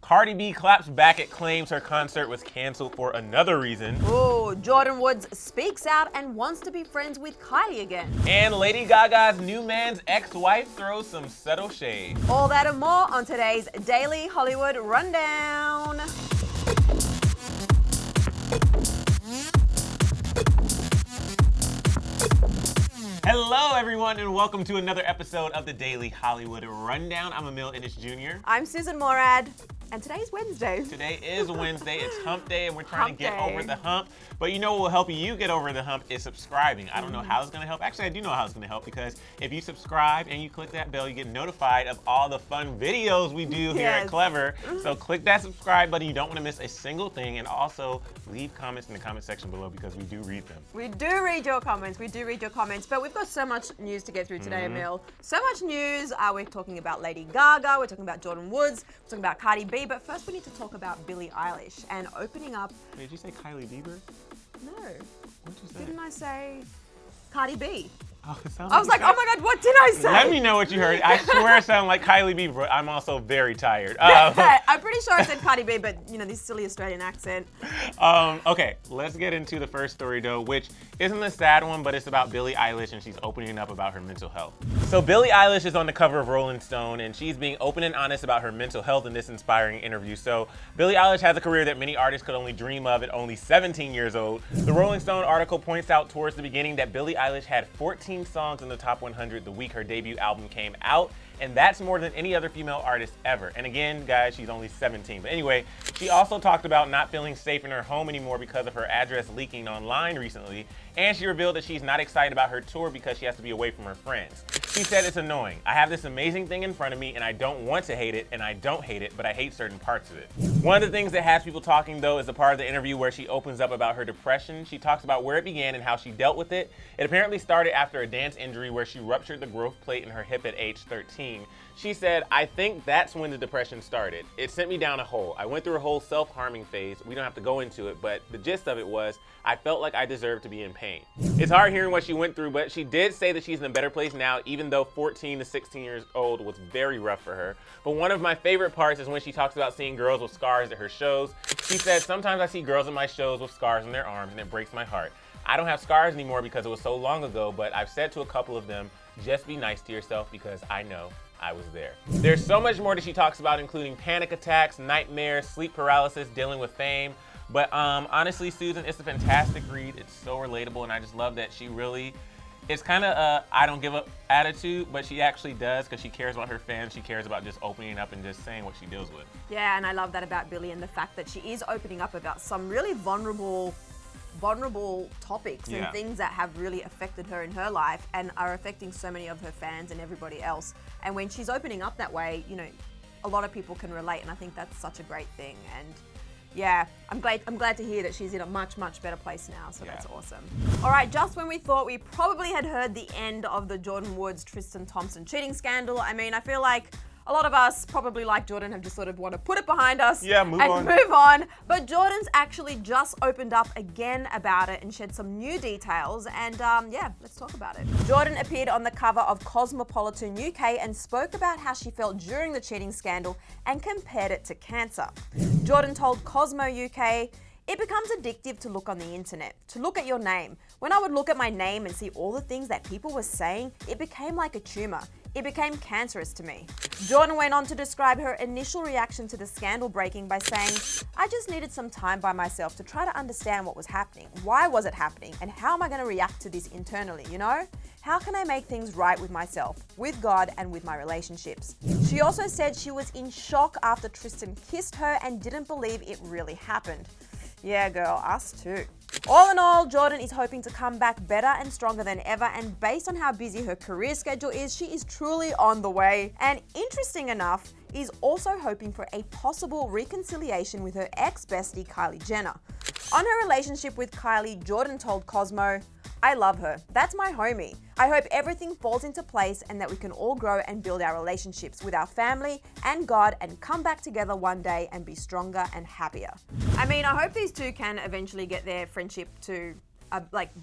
Cardi B claps back at claims her concert was canceled for another reason. Ooh, Jordyn Woods speaks out and wants to be friends with Kylie again. And Lady Gaga's new man's ex-wife throws some subtle shade. All that and more on today's Daily Hollywood Rundown. Hello everyone and welcome to another episode of the Daily Hollywood Rundown. I'm Emile Jr. I'm Sussan Morad. And today's Wednesday. Today is Wednesday, it's hump day and we're trying to get Hump over day. the hump. But you know what will help you get over the hump is subscribing. I don't know how it's gonna help. Actually, I do know how it's gonna help because if you subscribe and you click that bell, you get notified of all the fun videos we do here at Yes. Clevver. So click that subscribe button. You don't wanna miss a single thing, and also leave comments in the comment section below because we do read them. We do read your comments. But we've got so much news to get through today, Emile. So much news. We're talking about Lady Gaga. We're talking about Jordyn Woods. We're talking about Cardi B. But first, we need to talk about Billie Eilish and opening up. Wait, did you say Kylie Bieber? No, What'd you say? didn't I say Cardi B? Oh, it sounded I was like, oh my God, what did I say? Let me know what you heard. I swear it sounded like Kylie Bieber, but I'm also very tired. I'm pretty sure I said Cardi B, but you know, this silly Australian accent. Okay, let's get into the first story though, which isn't a sad one, but it's about Billie Eilish and she's opening up about her mental health. So Billie Eilish is on the cover of Rolling Stone and she's being open and honest about her mental health in this inspiring interview. So Billie Eilish has a career that many artists could only dream of at only 17 years old. The Rolling Stone article points out towards the beginning that Billie Eilish had 14 songs in the top 100 the week her debut album came out, and that's more than any other female artist ever. And again, guys, she's only 17. But anyway, she also talked about not feeling safe in her home anymore because of her address leaking online recently, and she revealed that she's not excited about her tour because she has to be away from her friends. She said, "It's annoying. I have this amazing thing in front of me and I don't want to hate it, and I don't hate it, but I hate certain parts of it." One of the things that has people talking though is the part of the interview where she opens up about her depression. She talks about where it began and how she dealt with it. It apparently started after a dance injury where she ruptured the growth plate in her hip at age 13. She said, "I think that's when the depression started. It sent me down a hole. I went through a whole self-harming phase. We don't have to go into it, but the gist of it was I felt like I deserved to be in pain." It's hard hearing what she went through, but she did say that she's in a better place now, even though 14 to 16 years old was very rough for her. But one of my favorite parts is when she talks about seeing girls with scars at her shows. She said, "Sometimes I see girls at my shows with scars on their arms and it breaks my heart. I don't have scars anymore because it was so long ago, but I've said to a couple of them, just be nice to yourself because I know I was there." There's so much more that she talks about, including panic attacks, nightmares, sleep paralysis, dealing with fame. But honestly, Susan, it's a fantastic read. It's so relatable, and I just love that she really, it's kind of a I don't give up attitude, but she actually does because she cares about her fans. She cares about just opening up and just saying what she deals with. Yeah, and I love that about Billie and the fact that she is opening up about some really vulnerable topics and things that have really affected her in her life and are affecting so many of her fans and everybody else. And when she's opening up that way, you know, a lot of people can relate, and I think that's such a great thing. And yeah, I'm glad to hear that she's in a much better place now, so that's awesome. All right, just when we thought we probably had heard the end of the Jordyn Woods, Tristan Thompson cheating scandal, I mean, I feel like a lot of us, probably like Jordyn, have just sort of want to put it behind us and move on. But Jordyn's actually just opened up again about it and shared some new details. And yeah, let's talk about it. Jordyn appeared on the cover of Cosmopolitan UK and spoke about how she felt during the cheating scandal and compared it to cancer. Jordyn told Cosmo UK, "It becomes addictive to look on the internet, to look at your name. When I would look at my name and see all the things that people were saying, it became like a tumor. It became cancerous to me." Jordyn went on to describe her initial reaction to the scandal breaking by saying, "I just needed some time by myself to try to understand what was happening. Why was it happening? And how am I going to react to this internally, you know? How can I make things right with myself, with God, and with my relationships?" She also said she was in shock after Tristan kissed her and didn't believe it really happened. Yeah, girl, us too. All in all, Jordyn is hoping to come back better and stronger than ever, and based on how busy her career schedule is, she is truly on the way. And interesting enough, is also hoping for a possible reconciliation with her ex-bestie Kylie Jenner. On her relationship with Kylie, Jordyn told Cosmo, "I love her. That's my homie. I hope everything falls into place and that we can all grow and build our relationships with our family and God and come back together one day and be stronger and happier." I mean, I hope these two can eventually get their friendship to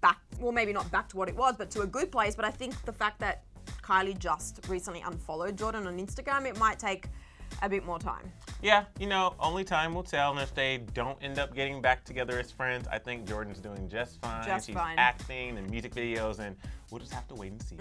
back, well, maybe not back to what it was, but to a good place. But I think the fact that Kylie just recently unfollowed Jordyn on Instagram, it might take a bit more time. Yeah, only time will tell. And if they don't end up getting back together as friends, I think Jordyn's doing just fine. She's acting in music videos, and we'll just have to wait and see.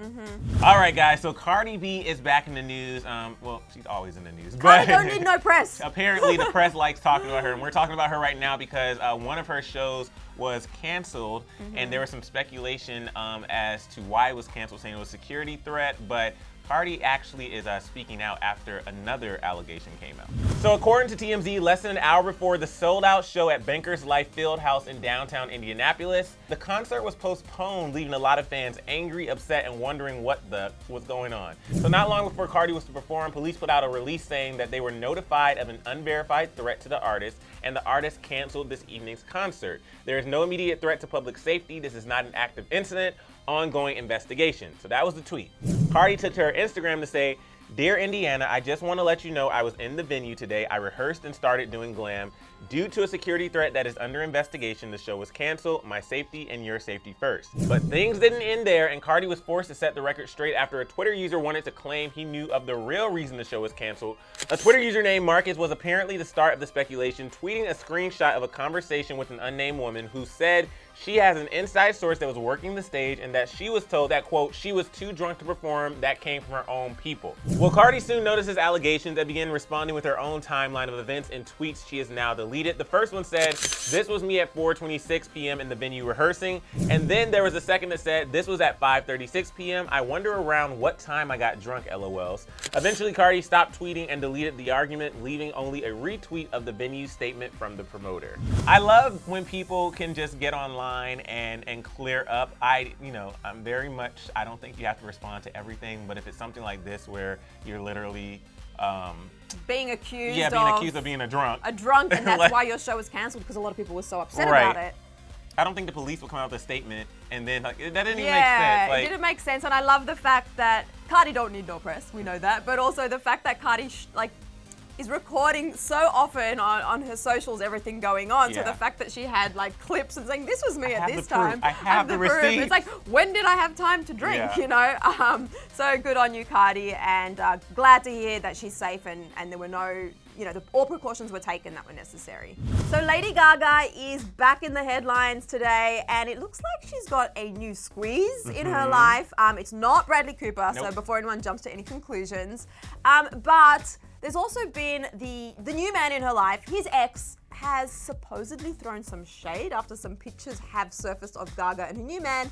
All right, guys, so Cardi B is back in the news. Well, she's always in the news. Cardi don't need no press. Apparently, the press likes talking about her, and we're talking about her right now because one of her shows was canceled, and there was some speculation as to why it was canceled, saying it was a security threat, but Cardi actually is speaking out after another allegation came out. So according to TMZ, less than an hour before the sold-out show at Bankers Life Fieldhouse in downtown Indianapolis, the concert was postponed, leaving a lot of fans angry, upset, and wondering what was going on. So not long before Cardi was to perform, police put out a release saying that they were notified of an unverified threat to the artist, and the artist canceled this evening's concert. There is no immediate threat to public safety. This is not an active incident. Ongoing investigation. So that was the tweet. Cardi took to her Instagram to say, "Dear Indiana, I just want to let you know I was in the venue today. I rehearsed and started doing glam. Due to a security threat that is under investigation, the show was canceled. My safety and your safety first." But things didn't end there, and Cardi was forced to set the record straight after a Twitter user wanted to claim he knew of the real reason the show was canceled. A Twitter user named Marcus was apparently the start of the speculation, tweeting a screenshot of a conversation with an unnamed woman who said she has an inside source that was working the stage and that she was told that, quote, she was too drunk to perform. That came from her own people. Well, Cardi soon noticed his allegations and began responding with her own timeline of events and tweets she has now deleted. The first one said, "This was me at 4:26 p.m. in the venue rehearsing." And then there was a second that said, "This was at 5:36 p.m. I wonder around what time I got drunk, LOLs." Eventually, Cardi stopped tweeting and deleted the argument, leaving only a retweet of the venue's statement from the promoter. I love when people can just get online and clear up. I'm very much, I don't think you have to respond to everything, but if it's something like this where you're literally being accused of being a drunk, and that's why your show was canceled, because a lot of people were so upset about it. I don't think the police will come out with a statement and then that didn't even make sense. It didn't make sense, and I love the fact that Cardi don't need no press, we know that, but also the fact that Cardi is recording so often on her socials, everything going on. So the fact that she had clips and saying, "This was me at this time." I have the receipt. It's like, when did I have time to drink? So good on you, Cardi, and glad to hear that she's safe and there were no, all precautions were taken that were necessary. So Lady Gaga is back in the headlines today, and it looks like she's got a new squeeze in her life. It's not Bradley Cooper, so before anyone jumps to any conclusions, but there's also been the new man in her life. His ex has supposedly thrown some shade after some pictures have surfaced of Gaga and her new man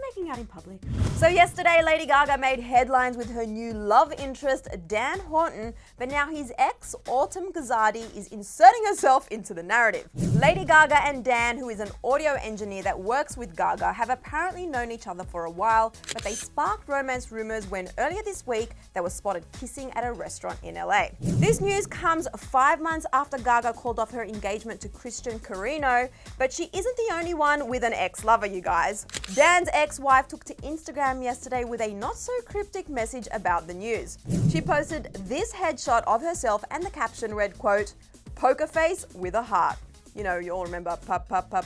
making out in public. So yesterday, Lady Gaga made headlines with her new love interest, Dan Horton, but now his ex, Autumn Gazadi, is inserting herself into the narrative. Lady Gaga and Dan, who is an audio engineer that works with Gaga, have apparently known each other for a while, but they sparked romance rumors when earlier this week they were spotted kissing at a restaurant in LA. This news comes 5 months after Gaga called off her engagement to Christian Carino, but she isn't the only one with an ex-lover, you guys. Dan's ex-wife took to Instagram yesterday with a not-so-cryptic message about the news. She posted this headshot of herself and the caption read, quote, "Poker face with a heart." You all remember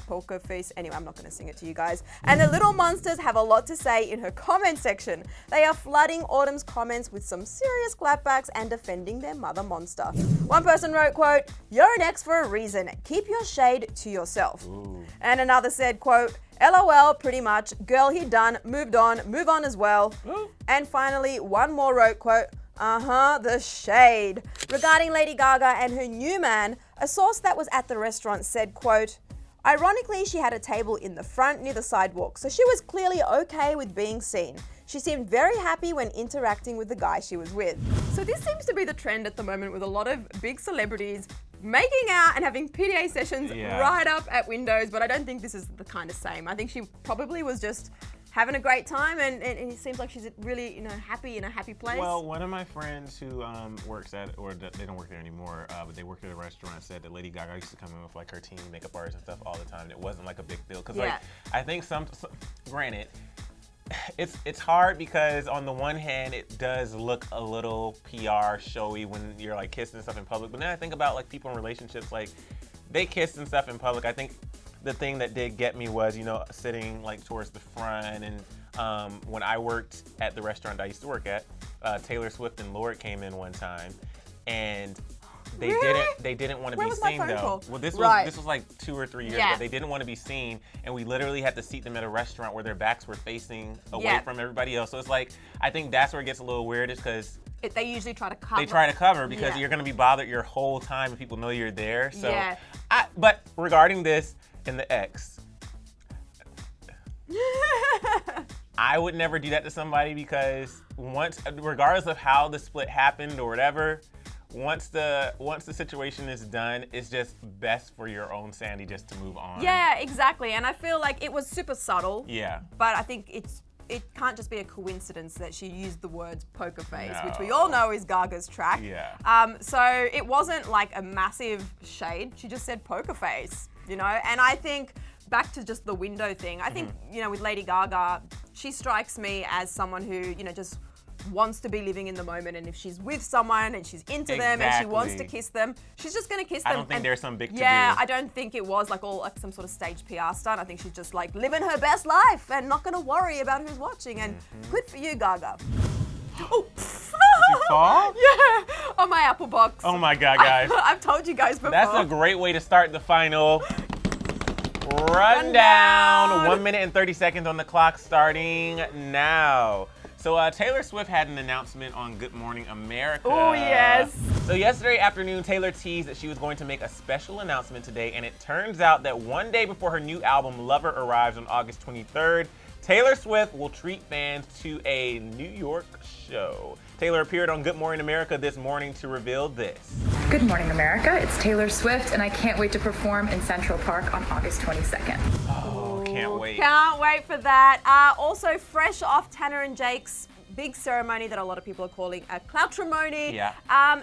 poker face. Anyway, I'm not going to sing it to you guys. And the little monsters have a lot to say in her comment section. They are flooding Autumn's comments with some serious clapbacks and defending their mother monster. One person wrote, quote, "You're an ex for a reason. Keep your shade to yourself." Ooh. And another said, quote, "LOL, pretty much. Girl, he done. Moved on. Move on as well." Ooh. And finally, one more wrote, quote, the shade. Regarding Lady Gaga and her new man, a source that was at the restaurant said, quote, "Ironically, she had a table in the front near the sidewalk, so she was clearly okay with being seen. She seemed very happy when interacting with the guy she was with." So this seems to be the trend at the moment with a lot of big celebrities making out and having PDA sessions right up at windows, but I don't think this is the kind of same. I think she probably was just having a great time, and it seems like she's really, happy in a happy place. Well, one of my friends who works at, or they don't work there anymore, but they work at a restaurant, said that Lady Gaga used to come in with her team makeup artists and stuff all the time. It wasn't a big deal, because I think granted, it's hard because on the one hand it does look a little PR showy when you're kissing and stuff in public, but then I think about people in relationships, they kiss and stuff in public. I think the thing that did get me was, sitting towards the front, and when I worked at the restaurant I used to work at, Taylor Swift and Lorde came in one time, and Really? they didn't want to Where be was my seen phone though. call? Well, this Right. was like 2 or 3 years Yeah. ago. They didn't want to be seen, and we literally had to seat them at a restaurant where their backs were facing away Yeah. from everybody else. So it's like, I think that's where it gets a little weird, is because They usually try to cover. they try to cover because Yeah. you're going to be bothered your whole time if people know you're there. So, Yeah. But regarding this and the ex, I would never do that to somebody, because regardless of how the split happened or whatever, once the situation is done, it's just best for your own sanity just to move on. Yeah, exactly. And I feel like it was super subtle. Yeah. But I think it can't just be a coincidence that she used the words poker face, No. which we all know is Gaga's track. Yeah. So it wasn't like a massive shade. She just said poker face, you know? And I think back to just the window thing, I think, you know, with Lady Gaga, she strikes me as someone who, you know, just wants to be living in the moment, and if she's with someone and she's into them and she wants to kiss them, she's just gonna kiss them. I don't think there's some big to-do. Yeah, I don't think it was like all like some sort of staged PR stunt. I think she's just like living her best life and not gonna worry about who's watching. And good for you, Gaga. Oh, Did you fall? yeah, on my Apple box. Oh my God, guys. I've told you guys before. That's a great way to start the final rundown. 1 minute and 30 seconds on the clock, starting now. So Taylor Swift had an announcement on Good Morning America. Oh, yes. So yesterday afternoon, Taylor teased that she was going to make a special announcement today, and it turns out that one day before her new album, Lover, arrives on August 23rd, Taylor Swift will treat fans to a New York show. Taylor appeared on Good Morning America this morning to reveal this. Good morning, America. It's Taylor Swift, and I can't wait to perform in Central Park on August 22nd. Oh, can't wait. Can't wait for that. Also, fresh off Tanner and Jake's big ceremony that a lot of people are calling a cloutrimony. Yeah.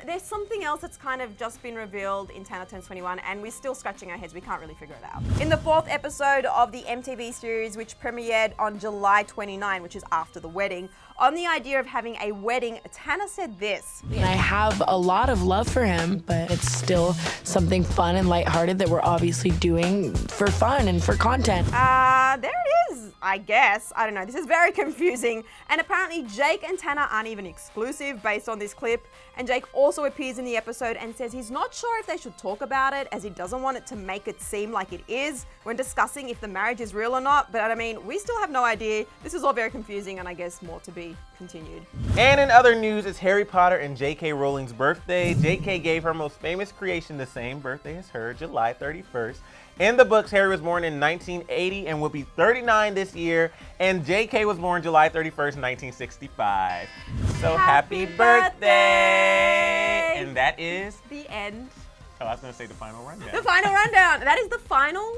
There's something else that's kind of just been revealed in Tanner Turns 21, and we're still scratching our heads. We can't really figure it out. In the 4th episode of the MTV series, which premiered on July 29, which is after the wedding, on the idea of having a wedding, Tanner said this. And I have a lot of love for him, but it's still something fun and lighthearted that we're obviously doing for fun and for content. There it is, I guess. I don't know. This is very confusing. And apparently Jake and Tanner aren't even exclusive based on this clip. And Jake also appears in the episode and says he's not sure if they should talk about it, as he doesn't want it to make it seem like it is when discussing if the marriage is real or not. But I mean, we still have no idea. This is all very confusing, and I guess more to be continued. And in other news, it's Harry Potter and J.K. Rowling's birthday. J.K. gave her most famous creation the same birthday as her, July 31st. In the books, Harry was born in 1980 and will be 39 this year, and J.K. was born July 31st, 1965. So happy birthday! And that is The end. Oh, I was going to say the final rundown. The final rundown. That is the final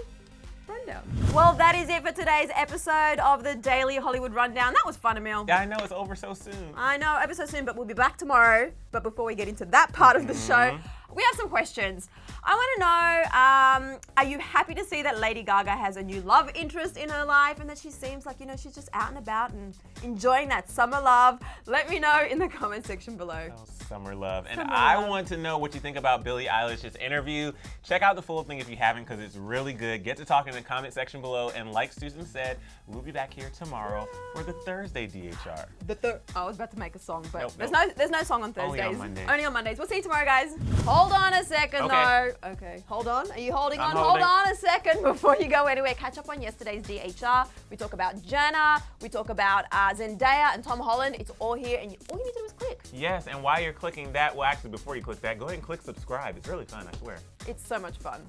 rundown. Well, that is it for today's episode of the Daily Hollywood Rundown. That was fun, Emile. Yeah, I know, it's over so soon. I know, ever so soon, but we'll be back tomorrow. But before we get into that part of the show, we have some questions. I want to know, are you happy to see that Lady Gaga has a new love interest in her life and that she seems like, you know, she's just out and about and enjoying that summer love? Let me know in the comment section below. Oh, summer love. And Summer I love. want to know what you think about Billie Eilish's interview. Check out the full thing if you haven't, because it's really good. Get to talk in the comment section below. And like Susan said, we'll be back here tomorrow for the Thursday DHR. I was about to make a song, but Nope, there's no song on Thursdays. Only on Mondays. Only on Mondays. We'll see you tomorrow, guys. Hold on a second, Okay. though. Okay, hold on. Are you holding I'm on? holding. Hold on a second before you go anywhere. Catch up on yesterday's DHR. We talk about Jenna. We talk about Zendaya and Tom Holland. It's all here, and all you need to do is click. Yes, and while you're clicking that, well, actually, before you click that, go ahead and click subscribe. It's really fun, I swear. It's so much fun.